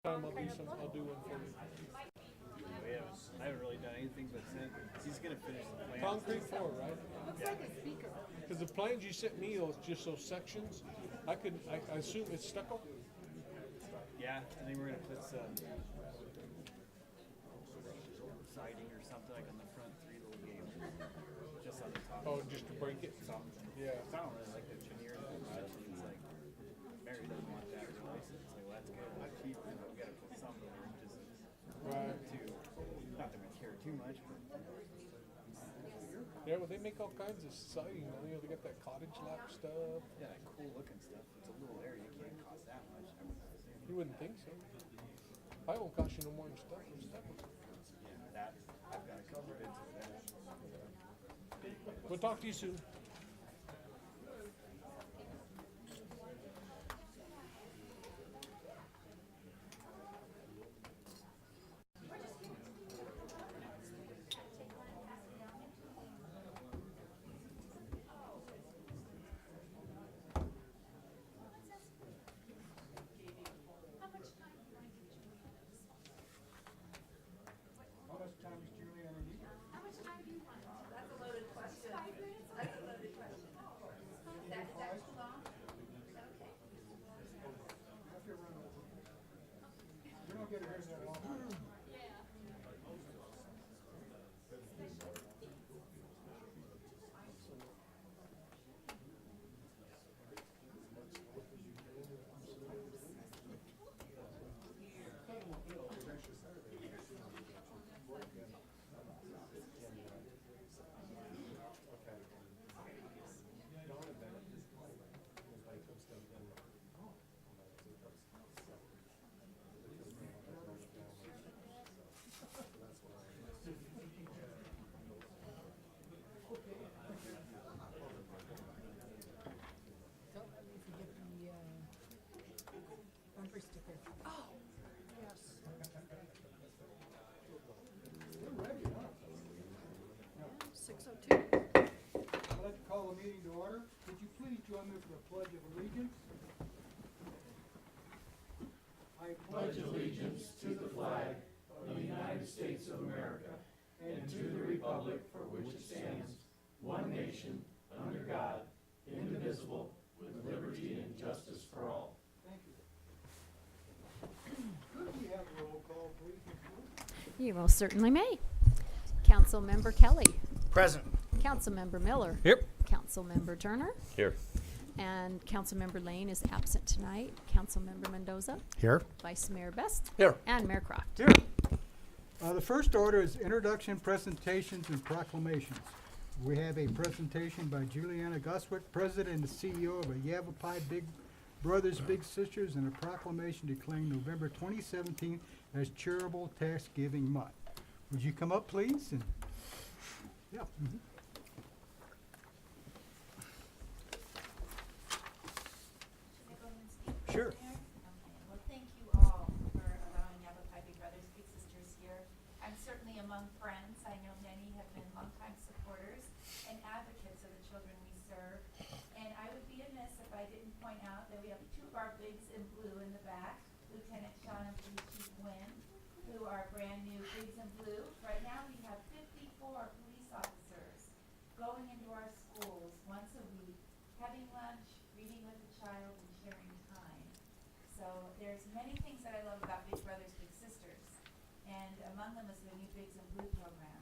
I'll do one for you. I haven't really done anything but send. He's gonna finish the plan. Concrete floor, right? Looks Yeah. like a speaker. Because the plans you sent me are just those sections. I assume it's stucco. Yeah, I think we're gonna put some siding or something like on the front three little gables, just on the top. Oh, just to break it. Something. Yeah. I don't really like the veneer that much. It's like Mary doesn't want that really. So it's like, well, that's good. It's cheap, but we gotta put something there just Right. to not that we care too much, but Yeah, well, they make all kinds of siding. You know, they got that cottage lap stuff. yeah, that cool looking stuff. It's a little area. You can't cost that much. I would assume. You wouldn't think so. I won't cost you no more than stuff. Yeah, that I've got a couple bids of that. We'll talk to you soon. How much time is Juliana need? How much time do you want? That's a loaded question. 5 minutes? That's a loaded question. Is that too long? Is that okay? Have to run over. You don't get a haircut at all. Don't let me forget the bumper sticker. Oh, yes. We're ready, huh? 6:02. I'd like to call the meeting to order. Would you please join me for the Pledge of Allegiance? I pledge Allegiance to the flag of the United States of America and to the republic for which it stands, one nation, under God, indivisible, with liberty and justice for all. Thank you. Could we have a roll call, please, Ms. Wood? You most certainly may. Councilmember Kelly. Present. Councilmember Miller. Yep. Councilmember Turner. Here. And Councilmember Lane is absent tonight. Councilmember Mendoza. Here. Vice Mayor Best. Here. And Mayor Croft. Here. The first order is introduction, presentations, and proclamations. We have a presentation by Juliana Goswick, President and CEO of a Yavapai Big Brothers Big Sisters, and a proclamation declaring November 2017 as Charitable Tax Giving Month. Would you come up, please? And yeah. Sure. Okay, well, thank you all for allowing Yavapai Big Brothers Big Sisters here. I'm certainly among friends. I know many have been longtime supporters and advocates of the children we serve. And I would be amiss if I didn't point out that we have two of our bigs in blue in the back, Lieutenant Sean and Police Chief Wynn, who are brand new bigs in blue. Right now we have 54 police officers going into our schools once a week, having lunch, reading with the child, and sharing time. So there's many things that I love about Big Brothers Big Sisters, and among them is the new Bigs in Blue program.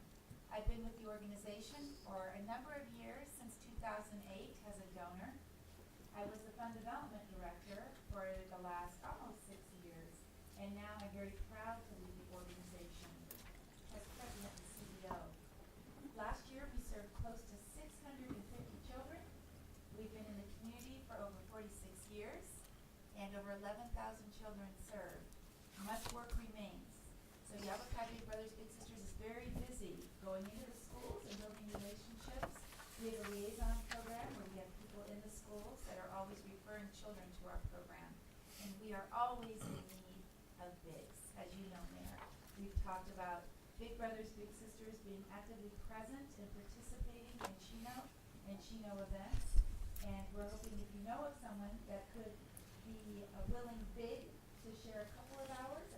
I've been with the organization for a number of years, since 2008 as a donor. I was the fund development director for the last almost 6 years, and now I'm very proud to lead the organization as president and CEO. Last year we served close to 650 children. We've been in the community for over 46 years, and over 11,000 children served. Much work remains. So Yavapai Big Brothers Big Sisters is very busy going into the schools and building relationships. We have a liaison program where we have people in the schools that are always referring children to our program. And we are always in need of bigs, as you know, Mayor. We've talked about Big Brothers Big Sisters being actively present and participating in Chino events. And we're hoping if you know of someone that could be a willing big to share a couple of hours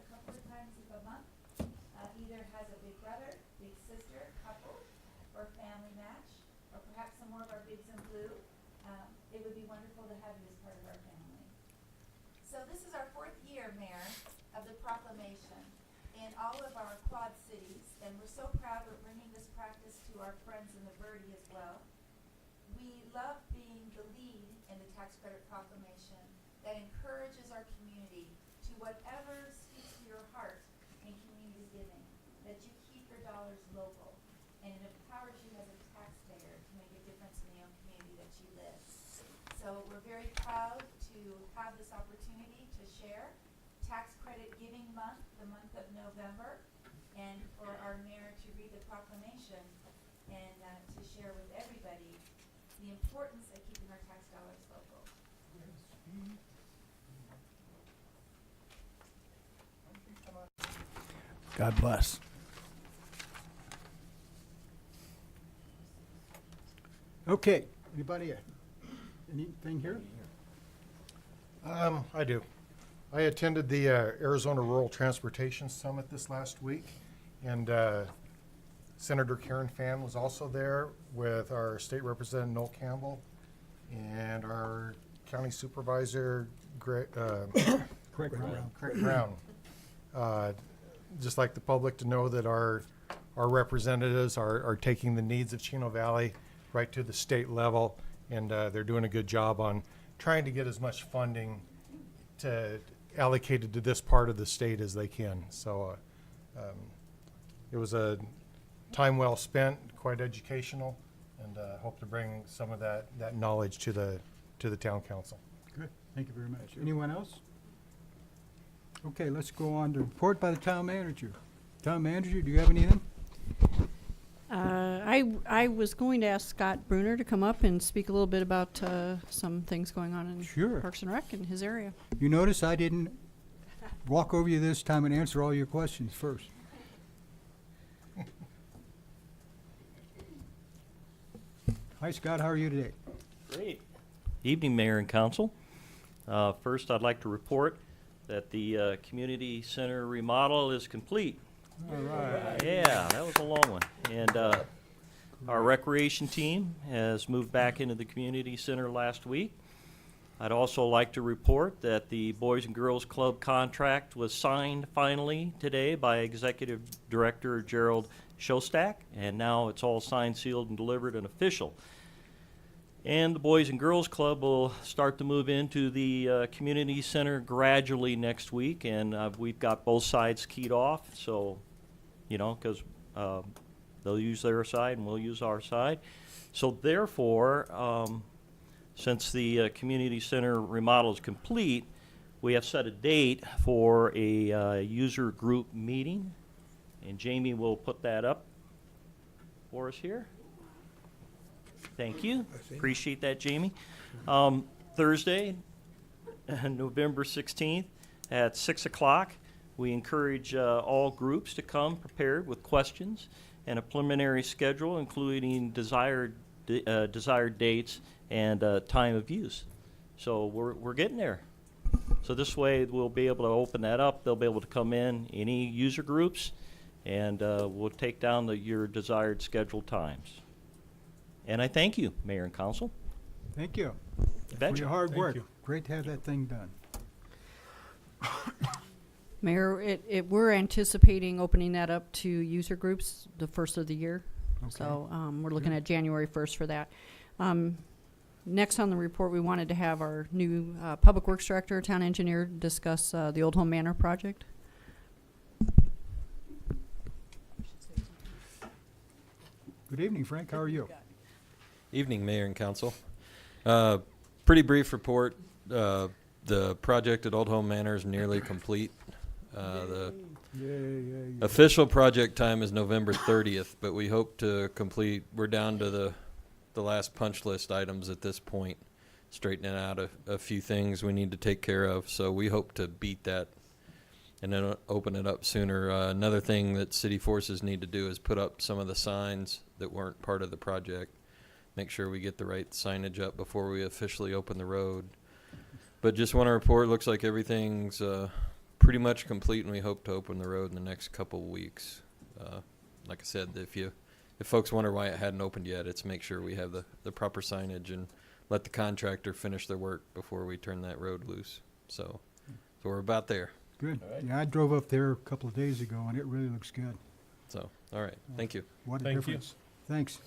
more of our bigs in blue. It would be wonderful to have you as part of our family. So this is our 4th year, Mayor, of the proclamation in all of our quad cities, and we're so proud we're bringing this practice to our friends in the Verde as well. We love being the lead in the tax credit proclamation that encourages our community to whatever speaks to your heart in community giving, that you keep your dollars local, and it empowers you as a taxpayer to make a difference in the own community that you live. So we're very proud to have this opportunity to share Tax Credit Giving Month, the month of November, and for our mayor to read the proclamation and to share with everybody the importance of keeping our tax dollars local. God bless. Okay, anybody, anything here? I do. I attended the Arizona Rural Transportation Summit this last week, and Senator Karen Fan was also there with our State Representative Noel Campbell and our County Supervisor Craig Brown. Just like the public to know that our representatives are taking the needs of Chino Valley right to the state level, and they're doing a good job on trying to get as much funding allocated to this part of the state as they can. So it was a time well spent, quite educational, and hope to bring some of that knowledge to the town council. Good, thank you very much. Anyone else? Okay, let's go on to report by the town manager. Town manager, do you have anything? I was going to ask Scott Bruner to come up and speak a little bit about some things going on in Sure. Parks and Rec in his area. You notice I didn't walk over you this time and answer all your questions first. Hi, Scott, how are you today? Great. Evening, Mayor and Council. First, I'd like to report that the community center remodel is complete. All right. Yeah, that was a long one. And our recreation team has moved back into the community center last week. I'd also like to report that the Boys and Girls Club contract was signed finally today by Executive Director Gerald Shostak, and now it's all signed, sealed, and delivered and official. And the Boys and Girls Club will start to move into the community center gradually next week, and we've got both sides keyed off, so, you know, because they'll use their side and we'll use our side. So therefore, since the community center remodel is complete, we have set a date for a user group meeting, and Jamie will put that up for us here. Thank you. Appreciate that, Jamie. Thursday, November 16th at 6 o'clock, we encourage all groups to come prepared with questions and a preliminary schedule, including desired dates and time of use. So we're getting there. So this way we'll be able to open that up. They'll be able to come in, any user groups, and we'll take down your desired scheduled times. And I thank you, Mayor and Council. Thank you for Betcha. your hard Thank work. you. Great to have that thing done. Mayor, we're anticipating opening that up to user groups the first of the year. Okay. So we're looking at January 1st for that. Next on the report, we wanted to have our new Public Works Director, Town Engineer, discuss the Old Home Manor project. Good evening, Frank. How are you? Evening, Mayor and Council. Pretty brief report. The project at Old Home Manor is nearly complete. The official project time is November 30th, but we hope to complete. We're down to the last punch list items at this point, straightening out a few things we need to take care of. So we hope to beat that and then open it up sooner. Another thing that city forces need to do is put up some of the signs that weren't part of the project. Make sure we get the right signage up before we officially open the road. But just want to report, looks like everything's pretty much complete, and we hope to open the road in the next couple weeks. Like I said, if if folks wonder why it hadn't opened yet, it's make sure we have the proper signage and let the contractor finish their work before we turn that road loose. So we're about there. Good. All right. Yeah, I drove up there a couple of days ago, and it really looks good. So, all right, thank you. What a Thank you. difference. Thanks.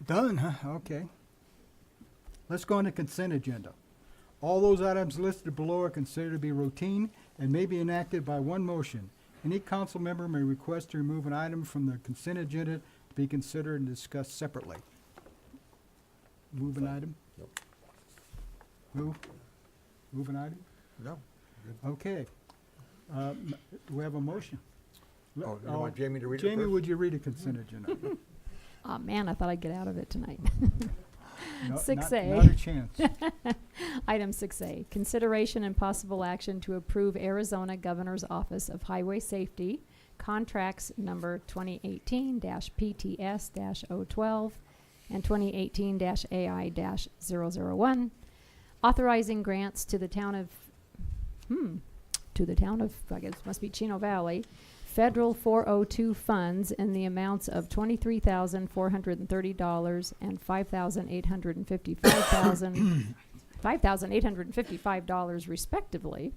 Done, huh? Okay. Let's go on to consent agenda. All those items listed below are considered to be routine and may be enacted by one motion. Any council member may request to remove an item from the consent agenda to be considered and discussed separately. Move an item? Nope. Move an item? No. Okay. Do we have a motion? Oh, you want Jamie to read it Jamie, first? would you read a consent agenda? Oh, man, I thought I'd get out of it tonight. No, 6A. Not a chance. Item 6A, consideration and possible action to approve Arizona Governor's Office of Highway Safety contracts number 2018-PTS-012 and 2018-AI-001, authorizing grants to the town of, I guess it must be Chino Valley, federal 402 funds in the amounts of $23,430 and $5,855 respectively,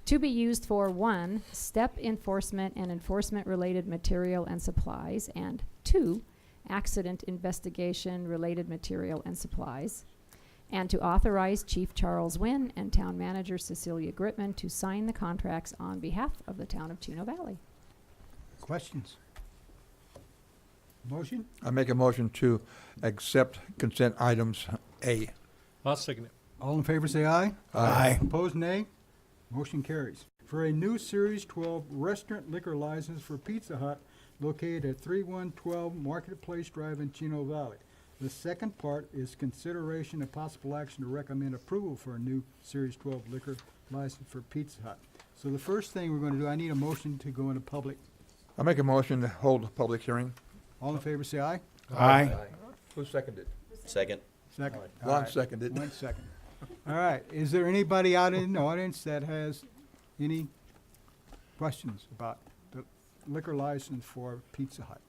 to be used for 1, step enforcement and enforcement-related material and supplies, and 2, accident investigation-related material and supplies, and to authorize Chief Charles Wynn and Town Manager Cecilia Gritman to sign the contracts on behalf of the town of Chino Valley. Questions? Motion? I make a motion to accept consent items A. I'll second it. All in favor say aye. Aye. Opposed, nay. Motion carries. For a new Series 12 restaurant liquor license for Pizza Hut located at 3112 Marketplace Drive in Chino Valley. The second part is consideration and possible action to recommend approval for a new Series 12 liquor license for Pizza Hut. So the first thing we're going to do, I need a motion to go into public. I make a motion to hold a public hearing. All in favor say aye. Aye. Who seconded? Second. Second. All Lon right. seconded. 1 second. All right. Is there anybody out in the audience that has any questions about the liquor license for Pizza Hut?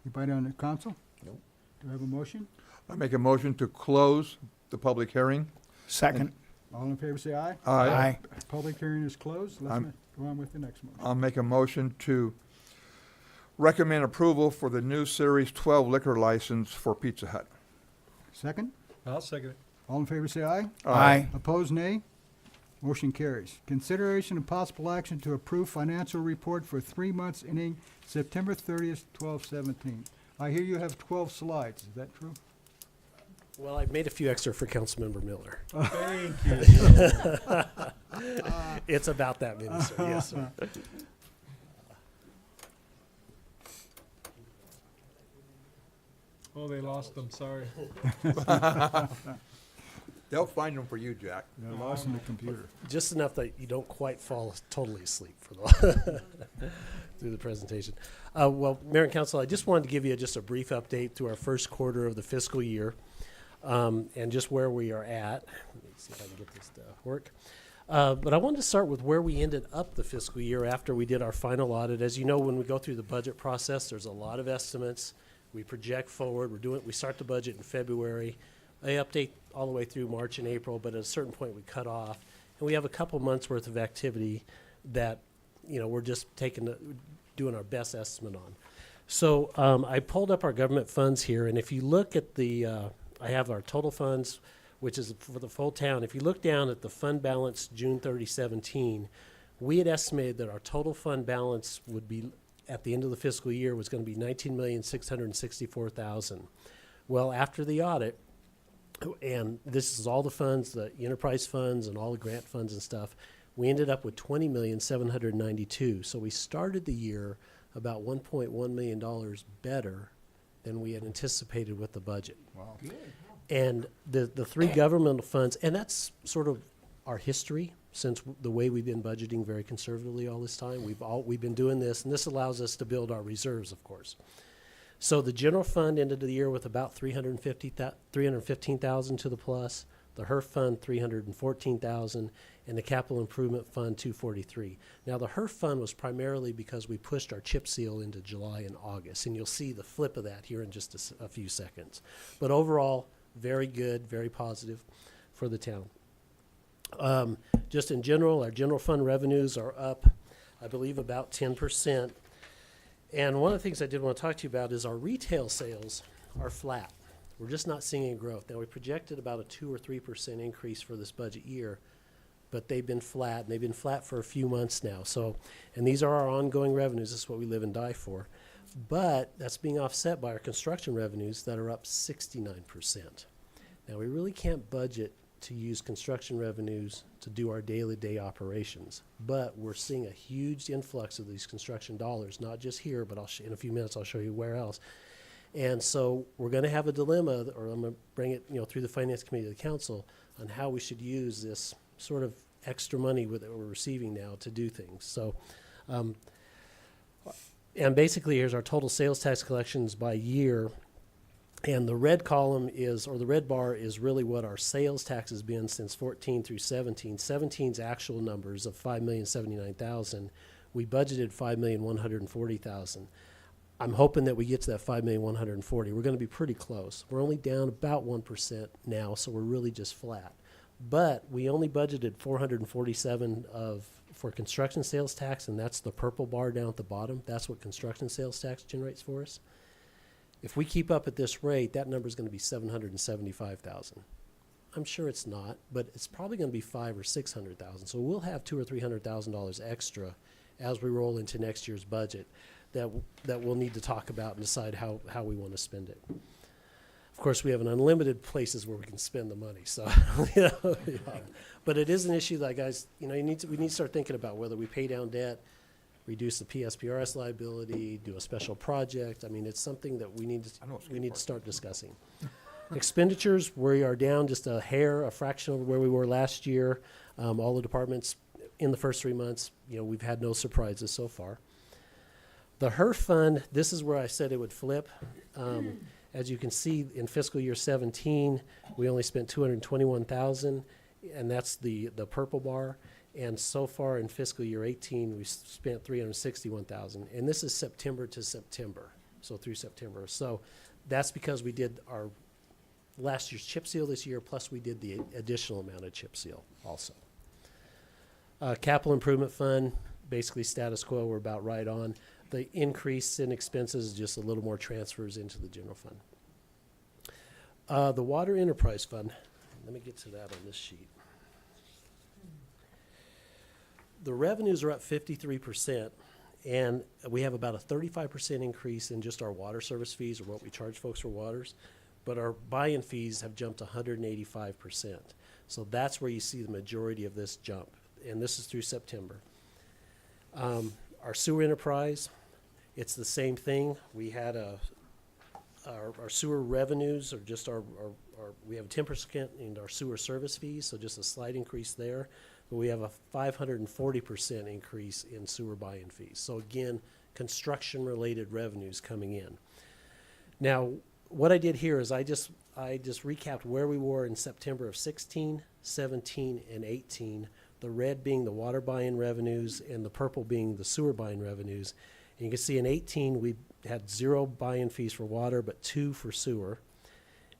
Anybody on the council? Nope. Do I have a motion? I make a motion to close the public hearing. Second. All in favor say aye. Aye. Public hearing is closed. Let's go on with the next motion. I'll make a motion to recommend approval for the new Series 12 liquor license for Pizza Hut. Second. I'll second it. All in favor say aye. Aye. Opposed, nay. Motion carries. Consideration and possible action to approve financial report for 3 months ending September 30th, 12/17. I hear you have 12 slides. Is that true? Well, I made a few extra for Councilmember Miller. Thank you. It's about that many, sir. Yes, sir. Oh, they lost them, sorry. They'll find them for you, Jack. They're lost in the computer. Just enough that you don't quite fall totally asleep for the through the presentation. Well, Mayor and Council, I just wanted to give you just a brief update to our first quarter of the fiscal year, and just where we are at. Let me see if I can get this to work. But I wanted to start with where we ended up the fiscal year after we did our final audit. As you know, when we go through the budget process, there's a lot of estimates. We project forward. We start the budget in February. They update all the way through March and April, but at a certain point we cut off. And we have a couple months worth of activity that, we're just doing our best estimate on. So I pulled up our government funds here, and if you look at I have our total funds, which is for the full town. If you look down at the fund balance June 30, 17, we had estimated that our total fund balance would be, at the end of the fiscal year, was going to be $19,664,000. Well, after the audit, and this is all the funds, the enterprise funds and all the grant funds and stuff, we ended up with $20,792,000. So we started the year about $1.1 million better than we had anticipated with the budget. Wow. And the three governmental funds, and that's sort of our history since the way we've been budgeting very conservatively all this time. We've been doing this, and this allows us to build our reserves, of course. So the general fund ended the year with about $315,000 to the plus. The HERF fund, 314,000, and the capital improvement fund, 243. Now, the HERF fund was primarily because we pushed our chip seal into July and August, and you'll see the flip of that here in just a few seconds. But overall, very good, very positive for the town. Just in general, our general fund revenues are up, I believe, about 10%. And one of the things I did want to talk to you about is our retail sales are flat. We're just not seeing any growth. Now, we projected about a 2 or 3% increase for this budget year, but they've been flat, and they've been flat for a few months now. So, and these are our ongoing revenues. This is what we live and die for. But that's being offset by our construction revenues that are up 69%. Now, we really can't budget to use construction revenues to do our daily operations, but we're seeing a huge influx of these construction dollars, not just here, but in a few minutes I'll show you where else. And so we're going to have a dilemma, or I'm going to bring it, through the finance committee to the council on how we should use this sort of extra money that we're receiving now to do things. So, and basically here's our total sales tax collections by year. And the red column is, or the red bar is really what our sales tax has been since 14 through 17. 17's actual numbers of $5,079,000. We budgeted $5,140,000. I'm hoping that we get to that $5,140,000. We're going to be pretty close. We're only down about 1% now, so we're really just flat. But we only budgeted $447,000 for construction sales tax, and that's the purple bar down at the bottom. That's what construction sales tax generates for us. If we keep up at this rate, that number is going to be $775,000. I'm sure it's not, but it's probably going to be $500,000 or $600,000. So we'll have $200,000 or $300,000 extra as we roll into next year's budget that we'll need to talk about and decide how we want to spend it. Of course, we have an unlimited places where we can spend the money. So, but it is an issue that, guys, we need to start thinking about whether we pay down debt, reduce the PSPRS liability, do a special project. I mean, it's something that we need to start discussing. Expenditures, we are down just a hair, a fraction of where we were last year. All the departments in the first 3 months, we've had no surprises so far. The HERF fund, this is where I said it would flip. As you can see, in fiscal year 17, we only spent $221,000, and that's the purple bar. And so far in fiscal year 18, we spent $361,000, and this is September to September, so through September. So that's because we did our last year's chip seal this year, plus we did the additional amount of chip seal also. Capital improvement fund, basically status quo. We're about right on. The increase in expenses is just a little more transfers into the general fund. The water enterprise fund. Let me get to that on this sheet. The revenues are up 53%, and we have about a 35% increase in just our water service fees, or what we charge folks for waters, but our buy-in fees have jumped 185%. So that's where you see the majority of this jump, and this is through September. Our sewer enterprise, it's the same thing. We had our sewer revenues are just we have 10% in our sewer service fees, so just a slight increase there. But we have a 540% increase in sewer buy-in fees. So again, construction-related revenues coming in. Now, what I did here is I just recapped where we were in September of 16, 17, and 18. The red being the water buy-in revenues and the purple being the sewer buy-in revenues. And you can see in 18 we had 0 buy-in fees for water, but 2 for sewer.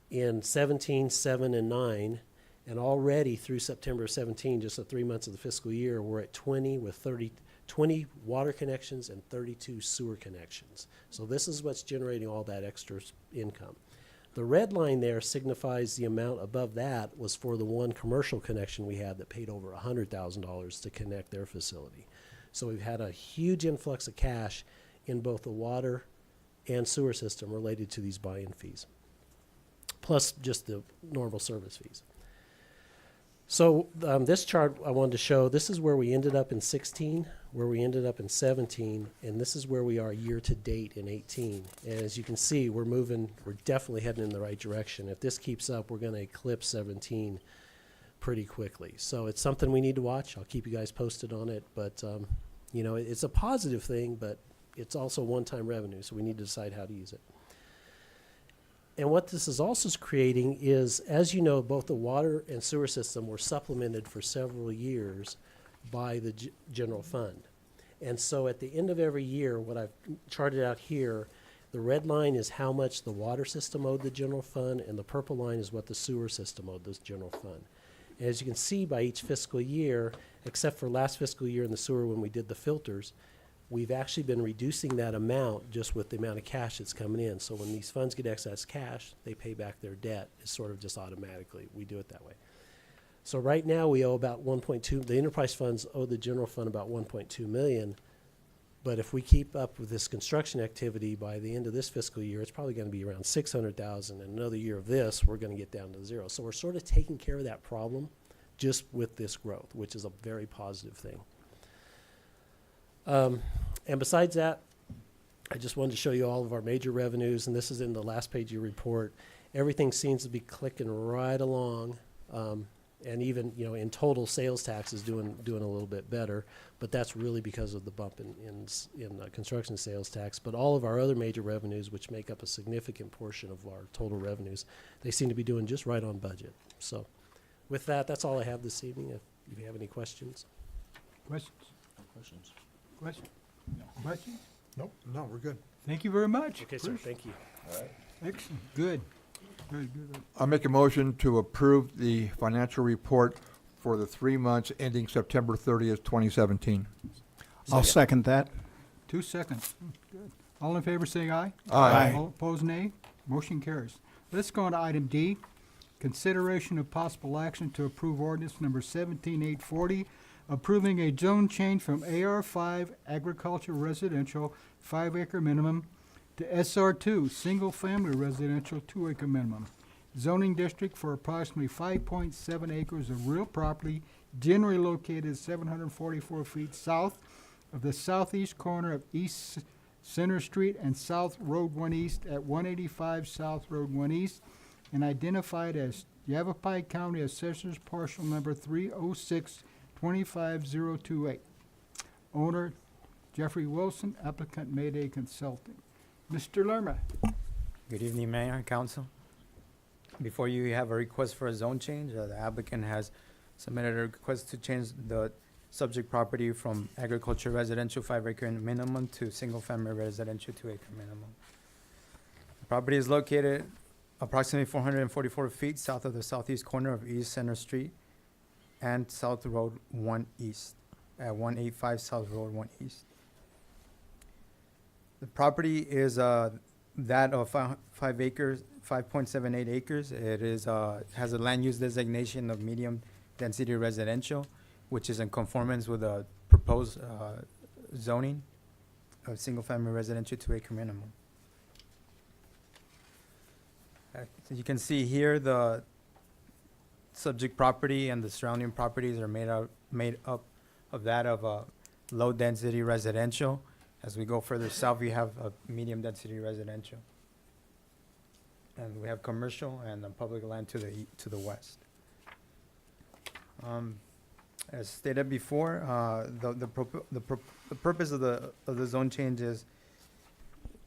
In 17, 7, and 9, and already through September 17, just the 3 months of the fiscal year, we're at 20 with 20 water connections and 32 sewer connections. So this is what's generating all that extra income. The red line there signifies the amount above that was for the one commercial connection we had that paid over $100,000 to connect their facility. So we've had a huge influx of cash in both the water and sewer system related to these buy-in fees, plus just the normal service fees. So this chart I wanted to show, this is where we ended up in 16, where we ended up in 17, and this is where we are year to date in 18. And as you can see, we're definitely heading in the right direction. If this keeps up, we're going to eclipse 17 pretty quickly. So it's something we need to watch. I'll keep you guys posted on it. But, it's a positive thing, but it's also one-time revenue, so we need to decide how to use it. And what this is also creating is, as you know, both the water and sewer system were supplemented for several years by the general fund. And so at the end of every year, what I've charted out here, the red line is how much the water system owed the general fund, and the purple line is what the sewer system owed this general fund. And as you can see, by each fiscal year, except for last fiscal year in the sewer when we did the filters, we've actually been reducing that amount just with the amount of cash that's coming in. So when these funds get excess cash, they pay back their debt. It's sort of just automatically. We do it that way. So right now we owe about 1.2, the enterprise funds owe the general fund about 1.2 million. But if we keep up with this construction activity by the end of this fiscal year, it's probably going to be around 600,000. And another year of this, we're going to get down to zero. So we're sort of taking care of that problem just with this growth, which is a very positive thing. And besides that, I just wanted to show you all of our major revenues, and this is in the last page of your report. Everything seems to be clicking right along, and even, you know, in total, sales tax is doing a little bit better, but that's really because of the bump in construction sales tax. But all of our other major revenues, which make up a significant portion of our total revenues, they seem to be doing just right on budget. So with that, that's all I have this evening. If you have any questions. Questions? No questions. Questions? Questions? Nope, no, we're good. Thank you very much. Okay, sir, thank you. Excellent, good. Very good. I make a motion to approve the financial report for the 3 months ending September 30th, 2017. I'll second that. 2 seconds. Good. All in favor, say aye. Aye. All opposed, nay. Motion carries. Let's go on to item D. Consideration of possible action to approve ordinance number 17840, approving a zone change from AR5 agriculture residential 5-acre minimum to SR2 single-family residential 2-acre minimum. Zoning district for approximately 5.7 acres of real property generally located 744 feet south of the southeast corner of East Center Street and South Road 1 East at 185 South Road 1 East, and identified as Yavapai County Assessor's Parcel Number 306-25028. Owner Jeffrey Wilson, applicant Mayday Consulting. Mr. Lerma. Good evening, Mayor and Council. Before you have a request for a zone change, the applicant has submitted a request to change the subject property from agriculture residential 5-acre minimum to single-family residential 2-acre minimum. The property is located approximately 444 feet south of the southeast corner of East Center Street and South Road 1 East at 185 South Road 1 East. The property is that of 5 acres, 5.78 acres. It is has a land use designation of medium density residential, which is in conformance with the proposed zoning of single-family residential 2-acre minimum. So you can see here the subject property and the surrounding properties are made up of that of low-density residential. As we go further south, we have a medium-density residential, and we have commercial and public land to the west. As stated before, the purpose of the zone change is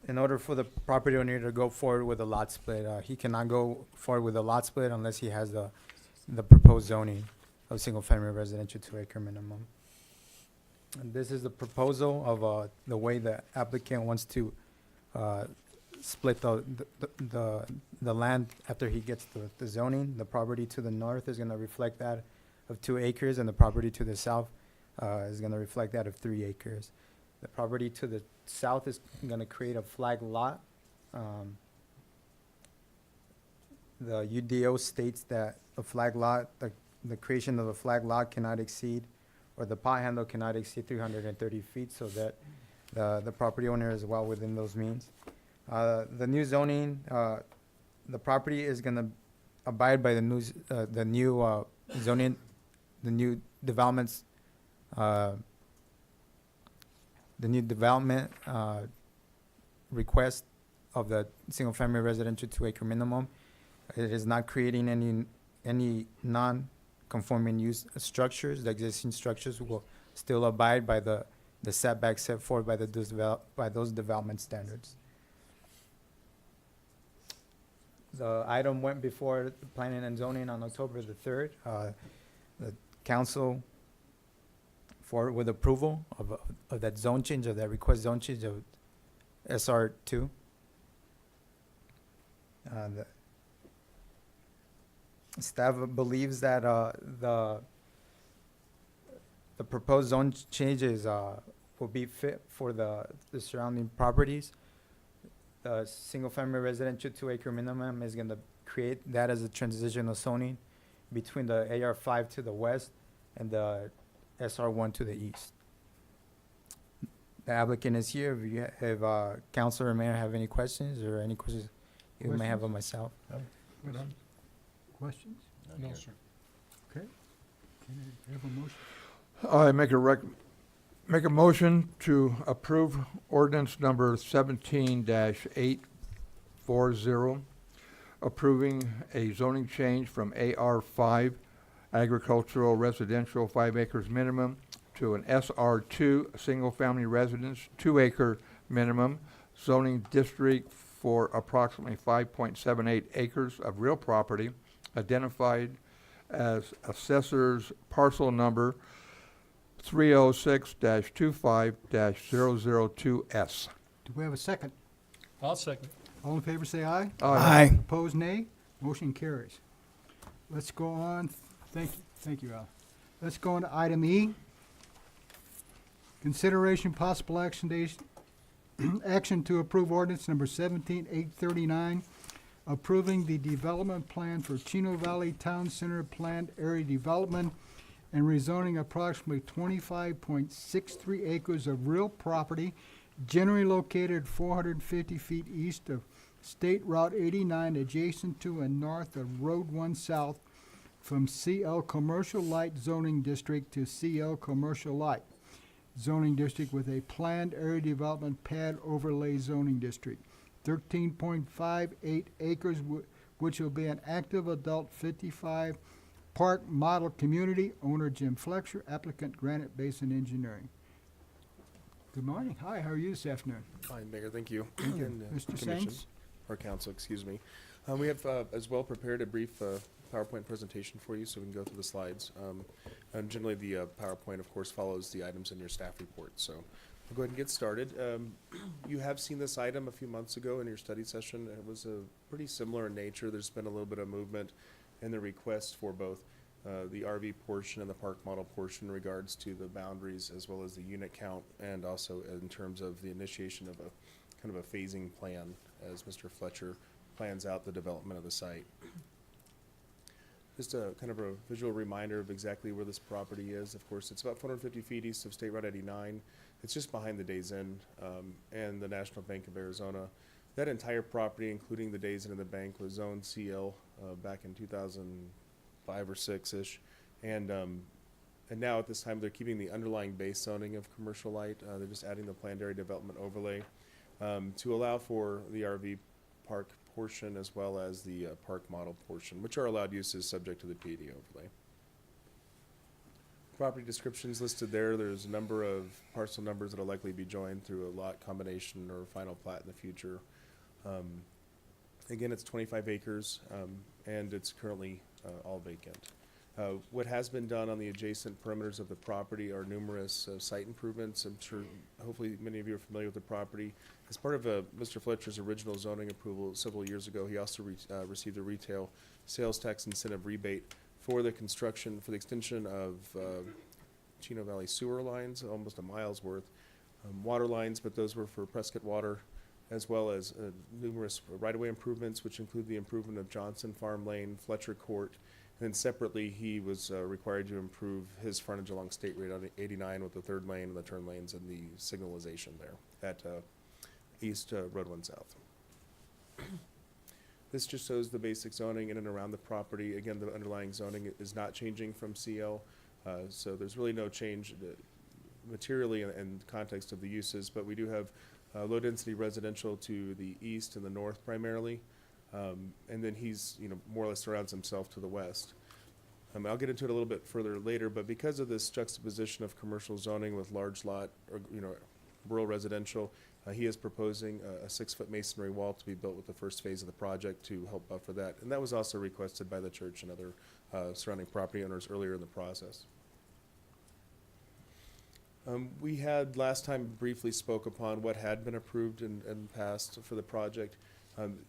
in order for the property owner to go forward with a lot split. He cannot go forward with a lot split unless he has the proposed zoning of single-family residential 2-acre minimum. And this is the proposal of the way the applicant wants to split the land after he gets the zoning. The property to the north is going to reflect that of 2 acres, and the property to the south is going to reflect that of 3 acres. The property to the south is going to create a flag lot. The UDO states that a flag lot, the creation of a flag lot cannot exceed, or the pot handle cannot exceed 330 feet, so that the property owner is well within those means. The new zoning, the property is going to abide by the new zoning, the new developments, the new development request of the single-family residential 2-acre minimum. It is not creating any non-conforming use structures. The existing structures will still abide by the setbacks set forth by those development standards. The item went before the planning and zoning on October the 3rd. The council with approval of that zone change, of that request zone change of SR2. The staff believes that the proposed zone changes will be fit for the surrounding properties. The single-family residential 2-acre minimum is going to create that as a transitional zoning between the AR5 to the west and the SR1 to the east. The applicant is here. If council or mayor have any questions or any questions you may have of myself. Questions? No, sir. Okay. Can I have a motion? I make a motion to approve ordinance number 17-840, approving a zoning change from AR5, agricultural residential 5 acres minimum, to an SR2, single-family residence 2-acre minimum, zoning district for approximately 5.78 acres of real property, identified as assessor's parcel number 306-25-002S. Do we have a second? I'll second. All in favor, say aye. Aye. Opposed, nay. Motion carries. Let's go on. Thank you, Al. Let's go on to item E. Consideration possible action action to approve ordinance number 17-839, approving the development plan for Chino Valley Town Center planned area development and rezoning approximately 25.63 acres of real property generally located 450 feet east of State Route 89, adjacent to and north of Road 1 South, from CL Commercial Light Zoning District to CL Commercial Light Zoning District with a planned area development pad overlay zoning district. 13.58 acres, which will be an active adult 55 park model community. Owner Jim Fletcher, applicant Granite Basin Engineering. Good morning. Hi, how are you this afternoon? Fine, Mayor, thank you. Thank you. And, Mr. Commission, Sanks? or Council, excuse me. We have as well prepared a brief PowerPoint presentation for you so we can go through the slides. And generally the PowerPoint, of course, follows the items in your staff report. So we'll go ahead and get started. You have seen this item a few months ago in your study session. It was pretty similar in nature. There's been a little bit of movement in the request for both the RV portion and the park model portion in regards to the boundaries as well as the unit count, and also in terms of the initiation of a kind of a phasing plan as Mr. Fletcher plans out the development of the site. Just a kind of a visual reminder of exactly where this property is. Of course, it's about 450 feet east of State Route 89. It's just behind the Days Inn and the National Bank of Arizona. That entire property, including the Days Inn and the bank, was zoned CL back in 2005 or 6-ish. And now at this time, they're keeping the underlying base zoning of commercial light. They're just adding the planned area development overlay to allow for the RV park portion as well as the park model portion, which are allowed uses subject to the PUD overlay. Property descriptions listed there. There's a number of parcel numbers that will likely be joined through a lot combination or final plat in the future. Again, it's 25 acres and it's currently all vacant. What has been done on the adjacent perimeters of the property are numerous site improvements. I'm sure, hopefully, many of you are familiar with the property. As part of Mr. Fletcher's original zoning approval several years ago, he also received a retail sales tax incentive rebate for the construction, for the extension of Chino Valley sewer lines, almost a mile's worth, water lines, but those were for Prescott Water, as well as numerous right-of-way improvements, which include the improvement of Johnson Farm Lane, Fletcher Court. And then separately, he was required to improve his frontage along State Route 89 with the third lane and the turn lanes and the signalization there at East Road 1 South. This just shows the basic zoning in and around the property. Again, the underlying zoning is not changing from CL, so there's really no change materially in context of the uses, but we do have low-density residential to the east and the north primarily. And then he's, more or less surrounds himself to the west. I'll get into it a little bit further later, but because of this juxtaposition of commercial zoning with large lot or, rural residential, He is proposing a 6-foot masonry wall to be built with the first phase of the project to help buffer that. And that was also requested by the church and other surrounding property owners earlier in the process. We had last time briefly spoke upon what had been approved in the past for the project.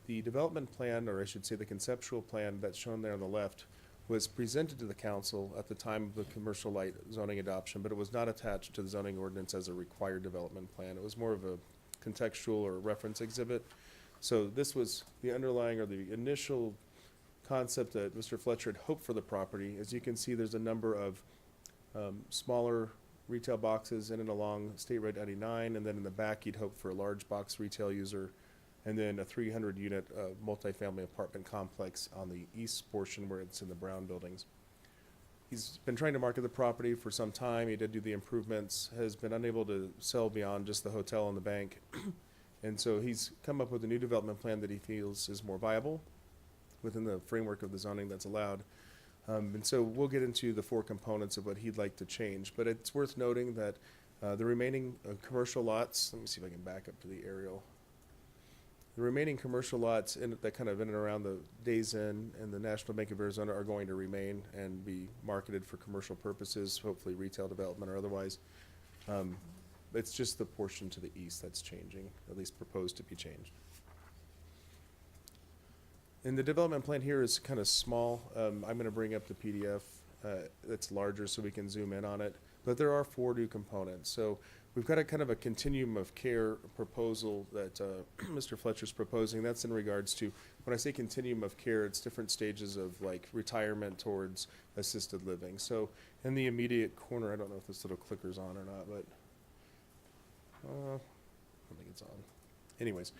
The development plan, or I should say the conceptual plan that's shown there on the left, was presented to the council at the time of the commercial light zoning adoption, but it was not attached to the zoning ordinance as a required development plan. It was more of a contextual or reference exhibit. So this was the underlying or the initial concept that Mr. Fletcher had hoped for the property. As you can see, there's a number of smaller retail boxes in and along State Road 99, and then in the back he'd hoped for a large box retail user, and then a 300-unit multifamily apartment complex on the east portion where it's in the brown buildings. He's been trying to market the property for some time. He did do the improvements, has been unable to sell beyond just the hotel and the bank. And so he's come up with a new development plan that he feels is more viable within the framework of the zoning that's allowed. And so we'll get into the 4 components of what he'd like to change. But it's worth noting that the remaining commercial lots, let me see if I can back up to the aerial. The remaining commercial lots that kind of in and around the Days Inn and the National Bank of Arizona are going to remain and be marketed for commercial purposes, hopefully retail development or otherwise. It's just the portion to the east that's changing, at least proposed to be changed. And the development plan here is kind of small. I'm going to bring up the PDF that's larger so we can zoom in on it. But there are 4 new components. So we've got a kind of a continuum of care proposal that Mr. Fletcher's proposing. That's in regards to, when I say continuum of care, it's different stages of like retirement towards assisted living. So in the immediate corner, I don't know if this little clicker's on or not, but I don't think it's on. Anyways,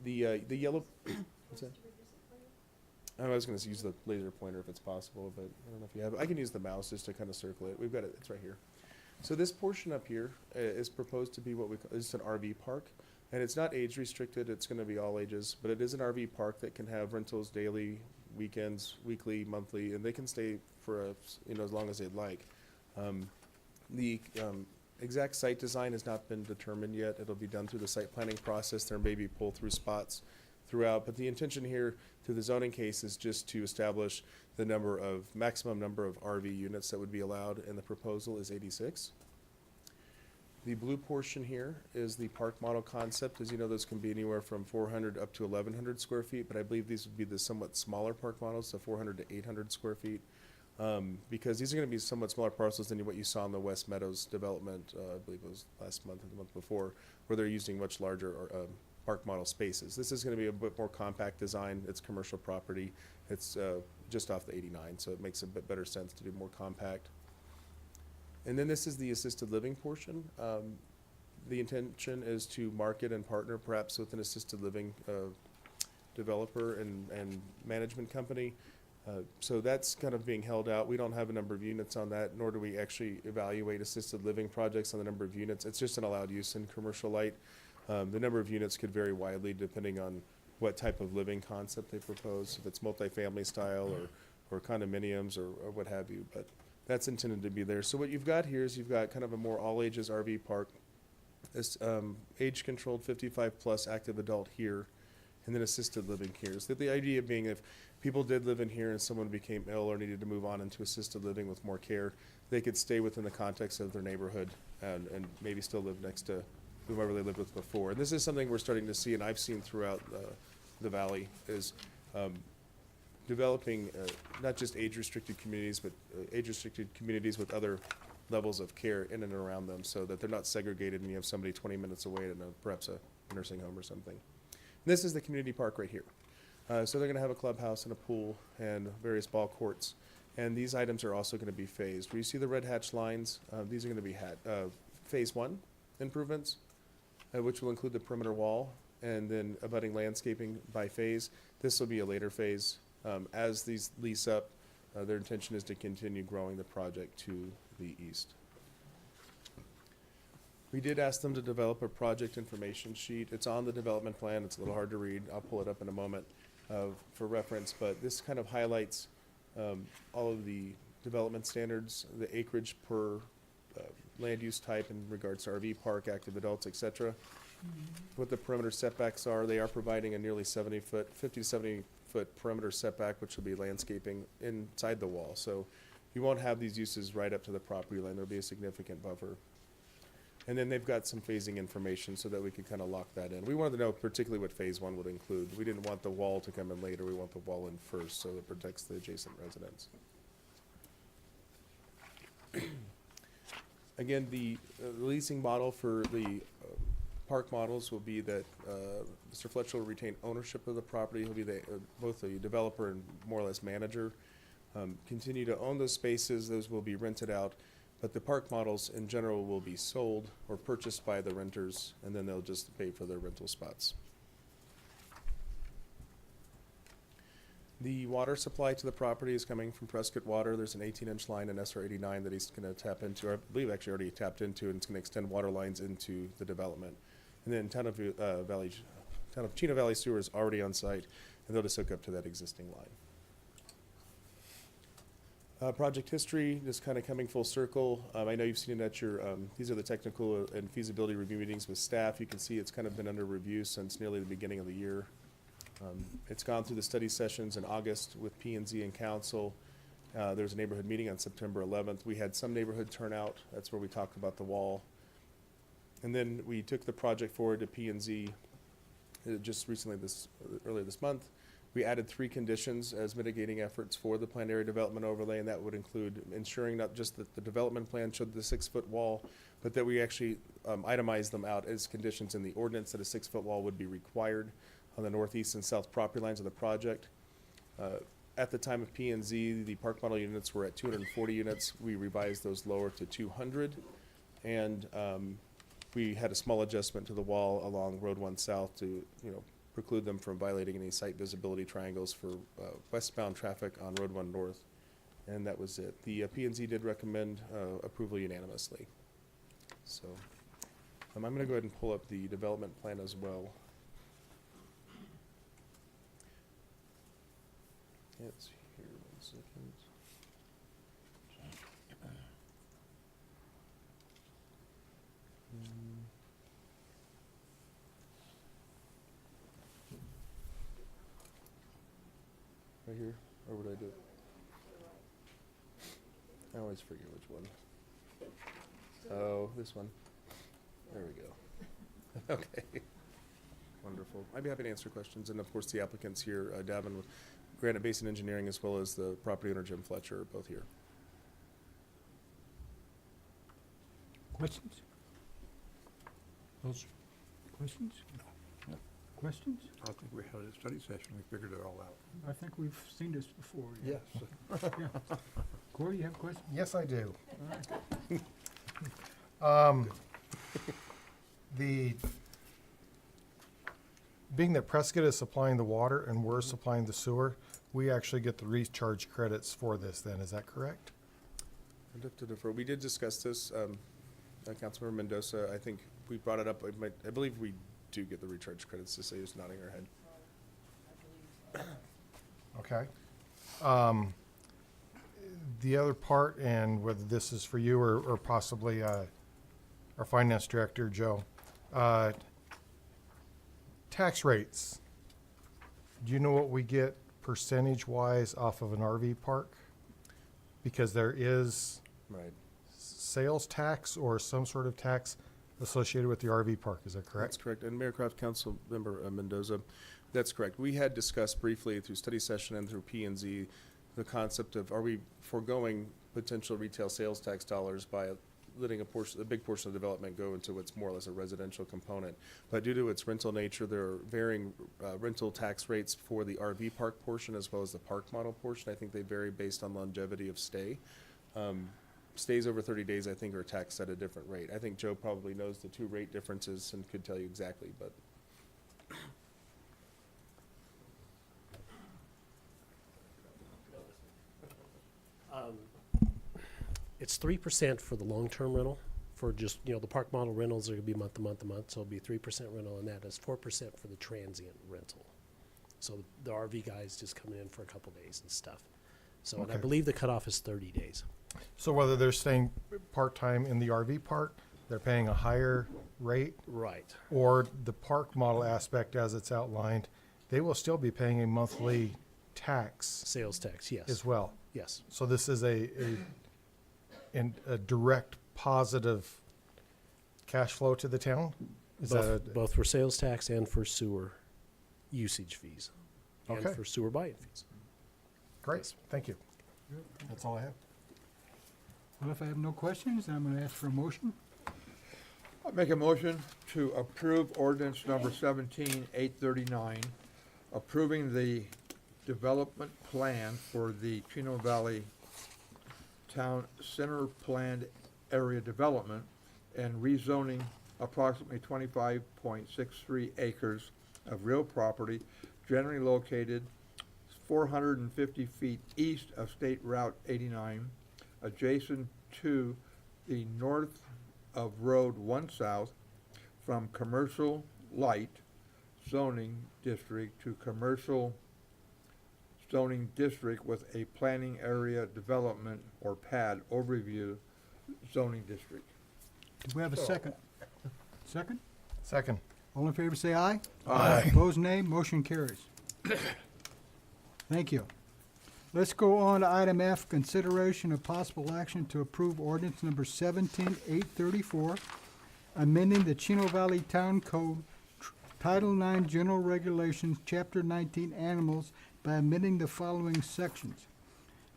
the yellow, what's that? I was going to use the laser pointer if it's possible, but I don't know if you have it. I can use the mouse just to kind of circle it. We've got it. It's right here. So this portion up here is proposed to be what we call, it's an RV park, and it's not age restricted. It's going to be all ages, but it is an RV park that can have rentals daily, weekends, weekly, monthly, and they can stay for as long as they'd like. The exact site design has not been determined yet. It'll be done through the site planning process. There may be pull-through spots throughout, but the intention here through the zoning case is just to establish the maximum number of RV units that would be allowed, and the proposal is 86. The blue portion here is the park model concept. As you know, those can be anywhere from 400 up to 1,100 square feet, but I believe these would be the somewhat smaller park models, so 400 to 800 square feet, because these are going to be somewhat smaller parcels than what you saw in the West Meadows development, I believe it was last month or the month before, where they're using much larger park model spaces. This is going to be a bit more compact design. It's commercial property. It's just off the 89, so it makes a bit better sense to do more compact. And then this is the assisted living portion. The intention is to market and partner perhaps with an assisted living developer and management company. So that's kind of being held out. We don't have a number of units on that, nor do we actually evaluate assisted living projects on the number of units. It's just an allowed use in commercial light. The number of units could vary widely depending on what type of living concept they propose, if it's multifamily style or condominiums or what have you, but that's intended to be there. So what you've got here is you've got kind of a more all-ages RV park, this age-controlled 55-plus active adult here, and then assisted living here. So the idea being if people did live in here and someone became ill or needed to move on into assisted living with more care, they could stay within the context of their neighborhood and maybe still live next to whoever they lived with before. And this is something we're starting to see, and I've seen throughout the valley, is developing not just age-restricted communities, but age-restricted communities with other levels of care in and around them, so that they're not segregated and you have somebody 20 minutes away at perhaps a nursing home or something. And this is the community park right here. So they're going to have a clubhouse and a pool and various ball courts. And these items are also going to be phased. Where you see the red hatch lines, these are going to be phase 1 improvements, which will include the perimeter wall and then abutting landscaping by phase. This will be a later phase. As these lease up, their intention is to continue growing the project to the east. We did ask them to develop a project information sheet. It's on the development plan. It's a little hard to read. I'll pull it up in a moment for reference, but this kind of highlights all of the development standards, the acreage per land use type in regards to RV park, active adults, etc. what the perimeter setbacks are. They are providing a nearly 50 to 70 foot perimeter setback, which will be landscaping inside the wall. So you won't have these uses right up to the property line. There'll be a significant buffer. And then they've got some phasing information so that we can kind of lock that in. We wanted to know particularly what phase one would include. We didn't want the wall to come in later. We want the wall in first so that protects the adjacent residents. Again, the leasing model for the park models will be that Mr. Fletcher will retain ownership of the property. He'll be both the developer and more or less manager. Continue to own those spaces. Those will be rented out. But the park models in general will be sold or purchased by the renters, and then they'll just pay for their rental spots. The water supply to the property is coming from Prescott Water. There's an 18-inch line in SR 89 that he's going to tap into, or I believe actually already tapped into, and it's going to extend water lines into the development. And then Town of Chino Valley Sewer is already on site, and they'll just hook up to that existing line. Project history, just kind of coming full circle. I know you've seen it at your, these are the technical and feasibility review meetings with staff. You can see it's kind of been under review since nearly the beginning of the year. It's gone through the study sessions in August with P&Z and council. There's a neighborhood meeting on September 11th. We had some neighborhood turnout. That's where we talked about the wall. And then we took the project forward to P&Z just recently earlier this month. We added 3 conditions as mitigating efforts for the planned area development overlay, and that would include ensuring not just that the development plan showed the 6-foot wall, but that we actually itemize them out as conditions in the ordinance that a 6-foot wall would be required on the northeast and south property lines of the project. At the time of P&Z, the park model units were at 240 units. We revised those lower to 200, and we had a small adjustment to the wall along Road 1 South to, preclude them from violating any site visibility triangles for westbound traffic on Road 1 North, and that was it. The P&Z did recommend approval unanimously. So I'm going to go ahead and pull up the development plan as well. It's here, 1 second. Right here, or would I do it? I always forget which one. Oh, this one. There we go. Okay. Wonderful. I'd be happy to answer questions, and of course the applicants here, Davin with Granite Basin Engineering, as well as the property owner Jim Fletcher, are both here. Questions? Questions? No. Questions? I think we had a study session, we figured it all out. I think we've seen this before. Yes. Yeah. Corey, you have a question? Yes, I do. Being that Prescott is supplying the water and we're supplying the sewer, we actually get the recharge credits for this then, is that correct? I'd have to defer. We did discuss this, Councilmember Mendoza, I think we brought it up, I believe we do get the recharge credits, to say is nodding her head. Okay. The other part, and whether this is for you or possibly our finance director, Joe, tax rates. Do you know what we get percentage-wise off of an RV park? Because there is Right. sales tax or some sort of tax associated with the RV park, is that correct? That's correct. And Mayor Kraft, Councilmember Mendoza, that's correct. We had discussed briefly through study session and through P&Z the concept of, are we foregoing potential retail sales tax dollars by letting a big portion of development go into what's more or less a residential component. But due to its rental nature, there are varying rental tax rates for the RV park portion as well as the park model portion. I think they vary based on longevity of stay. Stays over 30 days, I think, are taxed at a different rate. I think Joe probably knows the 2 rate differences and could tell you exactly, but. It's 3% for the long-term rental. For just, the park model rentals are gonna be month to month to month, so it'll be 3% rental, and that is 4% for the transient rental. So the RV guys just coming in for a couple days and stuff. So, and I Okay. believe the cutoff is 30 days. So whether they're staying part-time in the RV park, they're paying a higher rate Right. or the park model aspect as it's outlined, they will still be paying a monthly tax Sales tax, yes. as well. Yes. So this is a direct positive cash flow to the town? Is that Both for sales tax and for sewer usage fees. And Okay. for sewer buy-in fees. great? Thank you. That's all I have. Well, if I have no questions, I'm gonna ask for a motion. I make a motion to approve ordinance number 17-839, approving the development plan for the Chino Valley Town Center Planned Area Development and rezoning approximately 25.63 acres of real property generally located 450 feet east of State Route 89, adjacent to the north of Road 1 South, from commercial light zoning district to commercial zoning district with a planning area development or PAD overview zoning district. Do we have a second? Second? Second. All in favor, say aye. Aye. Opposed, nay. Motion carries. Thank you. Let's go on to item F, consideration of possible action to approve ordinance number 17-834, amending the Chino Valley Town Code, Title IX General Regulations, Chapter 19 Animals, by amending the following sections: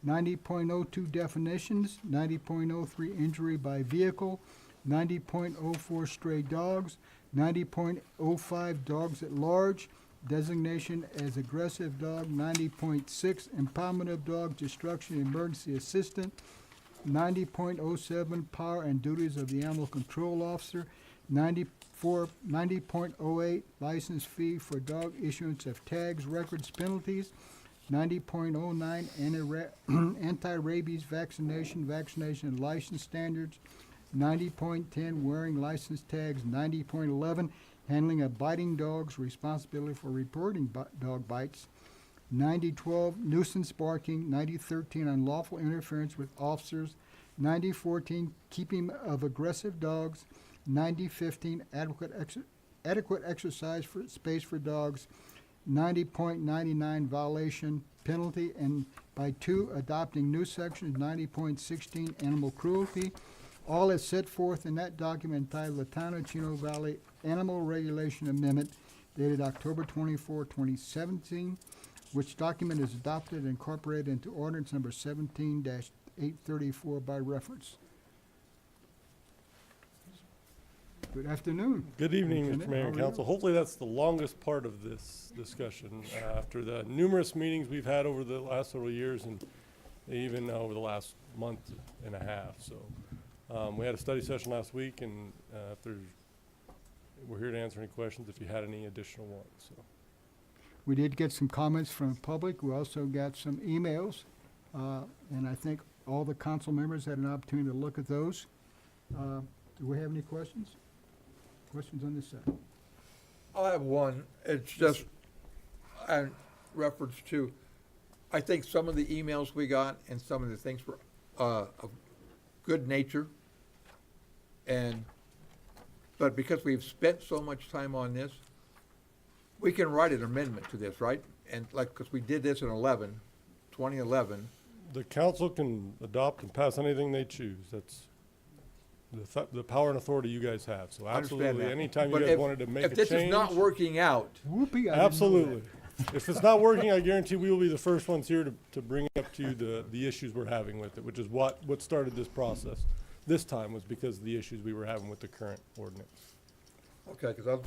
90.02 definitions, 90.03 injury by vehicle, 90.04 stray dogs, 90.05 dogs at large, designation as aggressive dog, 90.6 impoundment of dog, destruction, emergency assistant, 90.07 power and duties of the animal control officer, 90.08 license fee for dog issuance of tags, records, penalties, 90.09 anti-rabies vaccination, vaccination license standards, 90.10 wearing license tags, 90.11 handling of biting dogs, responsibility for reporting dog bites, 9012 nuisance barking, 9013 unlawful interference with officers, 9014 keeping of aggressive dogs, 9015 adequate exercise for space for dogs, 90.99 violation penalty, and by 2 adopting new sections 90.16 animal cruelty, all is set forth in that document entitled the Town of Chino Valley Animal Regulation Amendment dated October 24, 2017, which document is adopted and incorporated into ordinance number 17-834 by reference. Good afternoon. Good evening, Lieutenant. Mr. Mayor How and are you? Council. Hopefully that's the longest part of this discussion after the numerous meetings we've had over the last several years and even over the last month and a half. So we had a study session last week, and we're here to answer any questions if you had any additional ones. So. We did get some comments from the public. We also got some emails, and I think all the council members had an opportunity to look at those. Do we have any questions? Questions on this side? I'll have one. It's just in reference to, I think some of the emails we got and some of the things were of good nature. But because we've spent so much time on this, we can write an amendment to this, right? And because we did this in 2011. The council can adopt and pass anything they choose. That's the power and authority you guys have. So I understand absolutely, that. anytime you But guys wanted to make a change. If this is not working out, Whoopee, I didn't know Absolutely. that. If it's not working, I guarantee we will be the first ones here to bring up to you the issues we're having with it, which is what started this process. This time was because of the issues we were having with the current ordinance. okay, because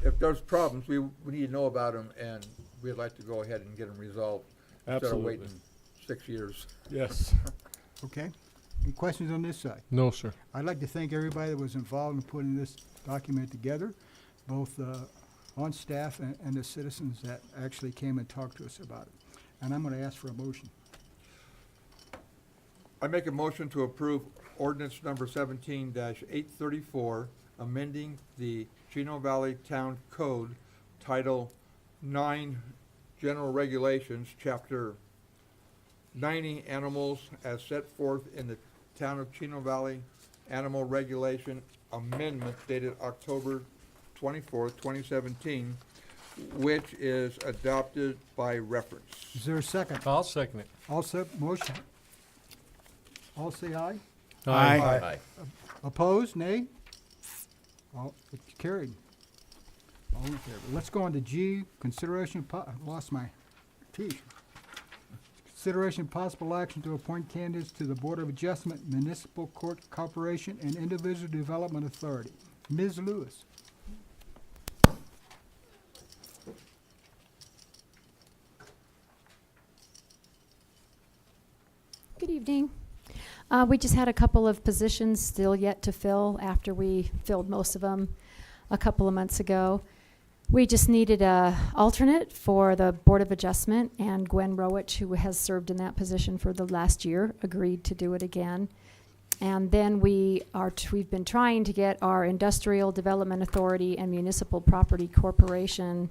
if there's problems, we need to know about them, and we'd like to go ahead and get them resolved instead of Absolutely. waiting 6 years. Yes. Okay. Any questions on this side? No, sir. I'd like to thank everybody that was involved in putting this document together, both on staff and the citizens that actually came and talked to us about it. And I'm going to ask for a motion. I make a motion to approve ordinance number 17-834, amending the Chino Valley Town Code, Title 9 General Regulations, Chapter 90 Animals, as set forth in the Town of Chino Valley Animal Regulation Amendment dated October 24th, 2017, which is adopted by reference. Is there a second? I'll second it. All motion. All say aye. Aye. Opposed, nay? All, it's carried. All in favor. Let's go on to G, consideration, I lost my teeth. Consideration of possible action to appoint candidates to the Board of Adjustment, Municipal Court Corporation, and Individual Development Authority. Ms. Lewis. Good evening. We just had a couple of positions still yet to fill after we filled most of them a couple of months ago. We just needed a alternate for the Board of Adjustment, and Gwen Rowich, who has served in that position for the last year, agreed to do it again. And then we've been trying to get our Industrial Development Authority and Municipal Property Corporation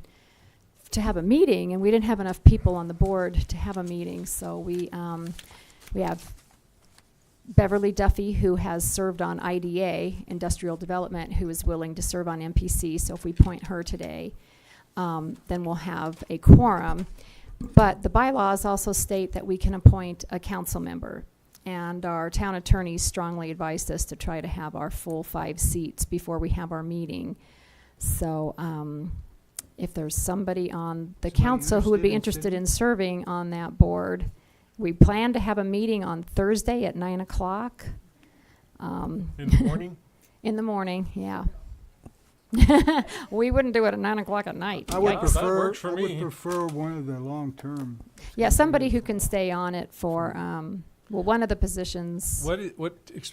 to have a meeting, and we didn't have enough people on the board to have a meeting, so we have Beverly Duffy, who has served on IDA, Industrial Development, who is willing to serve on MPC. So if we appoint her today, then we'll have a quorum. But the bylaws also state that we can appoint a council member. And our town attorney strongly advised us to try to have our full 5 seats before we have our meeting. So if there's somebody on the council who would be interested in serving on that board, we plan to have a meeting on Thursday at 9 o'clock. In the morning? In the morning, yeah. We wouldn't do it at 9 o'clock at night. I would Yikes. That works for I would me. prefer one of the long-term. Yeah, somebody who can stay on it for, well, one of the positions.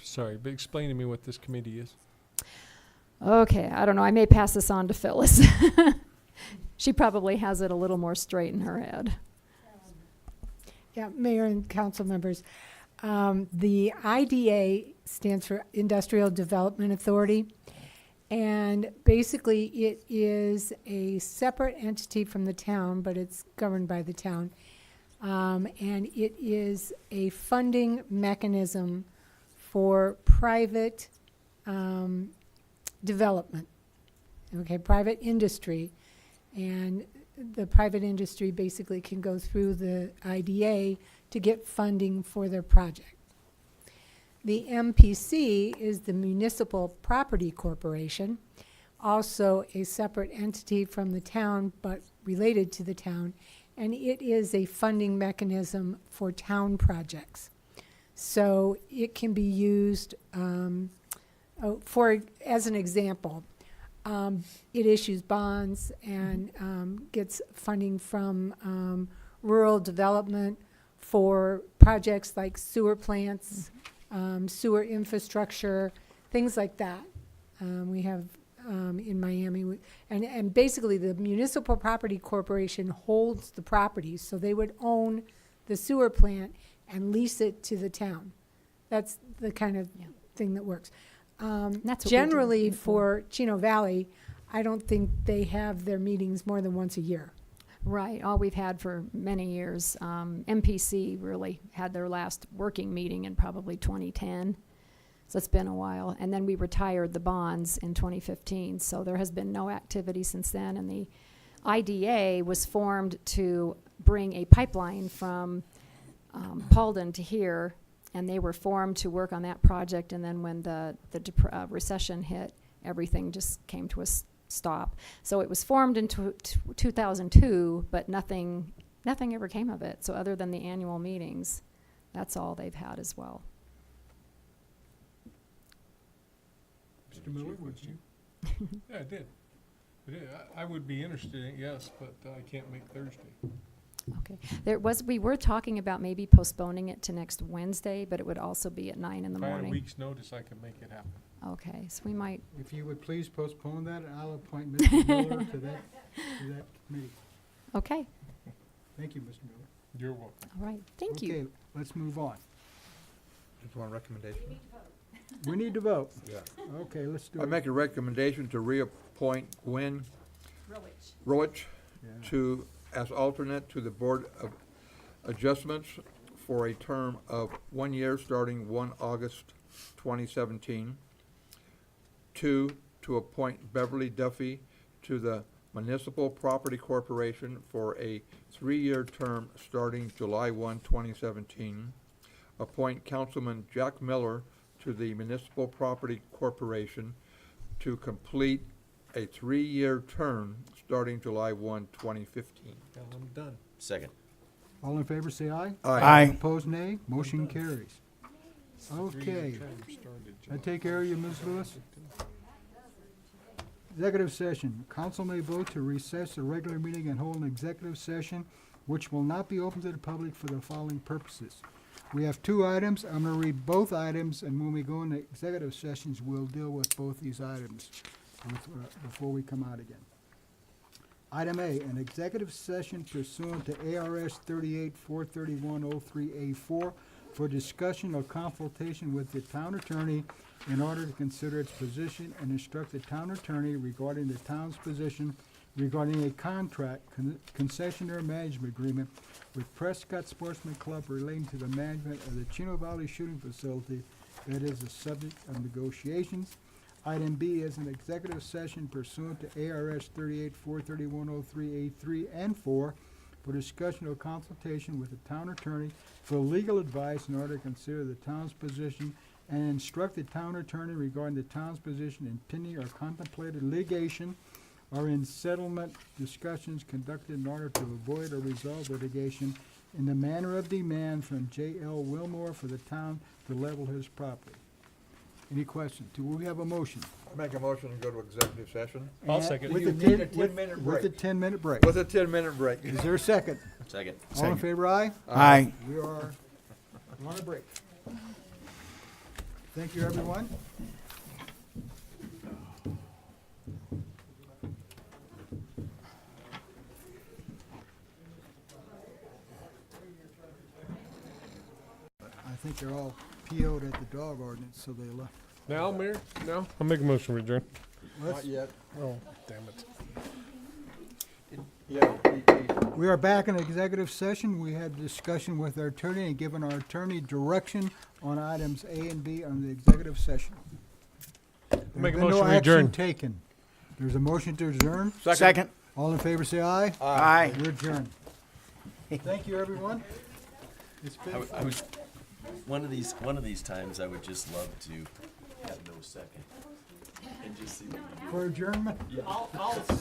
Sorry, but explain to me what this committee is. Okay, I don't know. I may pass this on to Phyllis. She probably has it a little more straight in her head. Yeah, Mayor and council members. The IDA stands for Industrial Development Authority. And basically it is a separate entity from the town, but it's governed by the town. And it is a funding mechanism for private development, okay, private industry. And the private industry basically can go through the IDA to get funding for their project. The MPC is the Municipal Property Corporation, also a separate entity from the town, but related to the town, and it is a funding mechanism for town projects. So it can be used as an example. It issues bonds and gets funding from rural development for projects like sewer plants, sewer infrastructure, things like that. We have in Miami, and basically the Municipal Property Corporation holds the properties, so they would own the sewer plant and lease it to the town. That's the kind of thing that works. That's what generally for Chino Valley, I don't think they have their meetings more than once a year. Right, all we've had for many years. MPC really had their last working meeting in probably 2010. So it's been a while. And then we retired the bonds in 2015. So there has been no activity since then. And the IDA was formed to bring a pipeline from Paulden to here. And they were formed to work on that project. And then when the recession hit, everything just came to a stop. So it was formed in 2002, but nothing ever came of it. So other than the annual meetings, that's all they've had as well. Mr. Miller, would you? Yeah, I did. I would be interested in it, yes, but I can't make Thursday. Okay. We were talking about maybe postponing it to next Wednesday, but it would also be at 9 in the If I had a morning. week's notice, I could make it happen. Okay, so we might. If you would please postpone that, I'll appoint Mr. Miller to that committee. Okay. Thank you, Mr. Miller. You're welcome. All right. Thank you. Okay, let's move on. Just one recommendation. We need to vote. Yeah. Okay, let's do I it. make a recommendation to reappoint Gwen Rowich to, as alternate to the Board of Adjustments for a term of 1 year starting 1 August 2017. 2, to appoint Beverly Duffy to the Municipal Property Corporation for a 3-year term starting July 1, 2017. Appoint Councilman Jack Miller to the Municipal Property Corporation to complete a 3-year term starting July 1, 2015. I'm done. Second. All in favor, say aye. Aye. Opposed, nay. Motion carries. Okay. I take care of you, Ms. Lewis. Executive session. Council may vote to recess the regular meeting and hold an executive session which will not be open to the public for the following purposes. We have 2 items. I'm going to read both items, and when we go into executive sessions, we'll deal with both these items before we come out again. Item A, an executive session pursuant to ARS 38-431-03A4 for discussion or consultation with the town attorney in order to consider its position and instruct the town attorney regarding the town's position regarding a contract concessionaire management agreement with Prescott Sportsman Club relating to the management of the Chino Valley Shooting Facility that is the subject of negotiations. Item B is an executive session pursuant to ARS 38-431-03A3 and 4 for discussion or consultation with the town attorney for legal advice in order to consider the town's position and instruct the town attorney regarding the town's position in pending or contemplated litigation or in settlement discussions conducted in order to avoid or resolve litigation in the manner of demand from J.L. Wilmore for the town to level his property. Any questions? Do we have a motion? I make a motion to go to executive session. I'll And second. with You the need a 10 with- 10-minute With the break. 10-minute break. With a 10-minute break. Is there a second? Second. All in favor, aye? Aye. We are on a break. Thank you, everyone. I think they're all PO'd at the dog ordinance, so they left. Now, Mayor? No? I'll make a motion to adjourn. Let's- yet. Oh, damn it. We are back in executive session. We had discussion with our attorney and given our attorney direction on items A and B on the executive session. Make a There's been motion no to adjourn. action taken. There's a motion to adjourn. Second. All in favor, say aye. Aye. We're adjourned. Thank you, everyone. It's been I was, one of these times I would just love to have no second. And just see what you do. for adjournment. I'll second.